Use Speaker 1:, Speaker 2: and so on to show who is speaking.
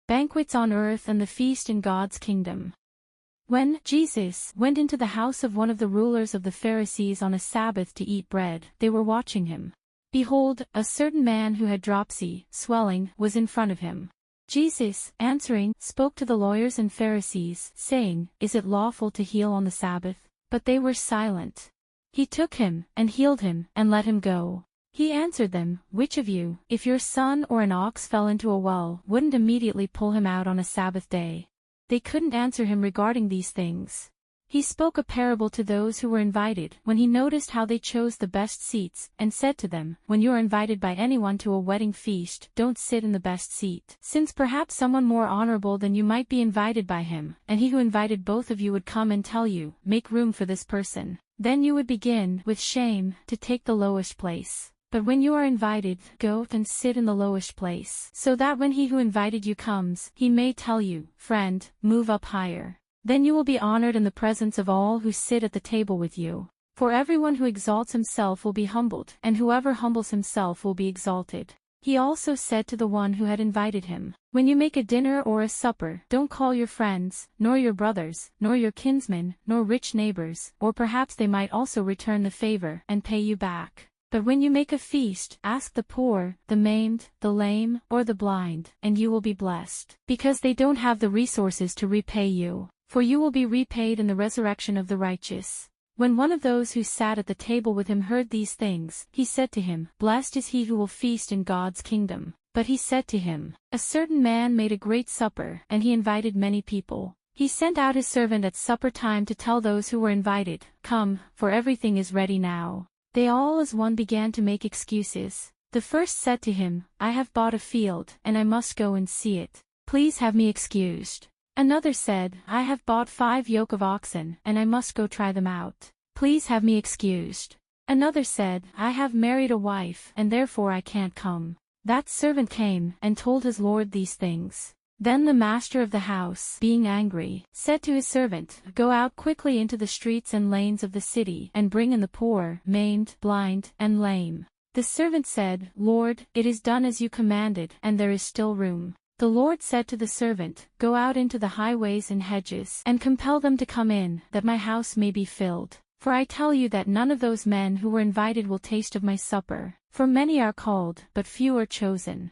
Speaker 1: Banquets on earth and the feast in God's kingdom. When Jesus went into the house of one of the rulers of the Pharisees on a Sabbath to eat bread, they were watching him. Behold, a certain man who had dropsy, swelling, was in front of him. Jesus, answering, spoke to the lawyers and Pharisees, saying, Is it lawful to heal on the Sabbath? But they were silent. He took him, and healed him, and let him go. He answered them, Which of you, if your son or an ox fell into a well, wouldn't immediately pull him out on a Sabbath day? They couldn't answer him regarding these things. He spoke a parable to those who were invited, when he noticed how they chose the best seats, and said to them, When you are invited by anyone to a wedding feast, don't sit in the best seat, since perhaps someone more honorable than you might be invited by him, and he who invited both of you would come and tell you, Make room for this person. Then you would begin, with shame, to take the lowest place. But when you are invited, go and sit in the lowest place, so that when he who invited you comes, he may tell you, Friend, move up higher. Then you will be honored in the presence of all who sit at the table with you. For everyone who exalts himself will be humbled, and whoever humbles himself will be exalted. He also said to the one who had invited him, When you make a dinner or a supper, don't call your friends, nor your brothers, nor your kinsmen, nor rich neighbors, or perhaps they might also return the favor and pay you back. But when you make a feast, ask the poor, the maimed, the lame, or the blind, and you will be blessed, because they don't have the resources to repay you, for you will be repaid in the resurrection of the righteous. When one of those who sat at the table with him heard these things, he said to him, Blessed is he who will feast in God's kingdom. But he said to him, A certain man made a great supper, and he invited many people. He sent out his servant at supper time to tell those who were invited, Come, for everything is ready now. They all as one began to make excuses. The first said to him, I have bought a field, and I must go and see it. Please have me excused. Another said, I have bought 5 yoke of oxen, and I must go try them out. Please have me excused. Another said, I have married a wife, and therefore I can't come. That servant came, and told his lord these things. Then the master of the house, being angry, said to his servant, Go out quickly into the streets and lanes of the city, and bring in the poor, maimed, blind, and lame. The servant said, Lord, it is done as you commanded, and there is still room. The Lord said to the servant, Go out into the highways and hedges, and compel them to come in, that my house may be filled. For I tell you that none of those men who were invited will taste of my supper. For many are called, but few are chosen.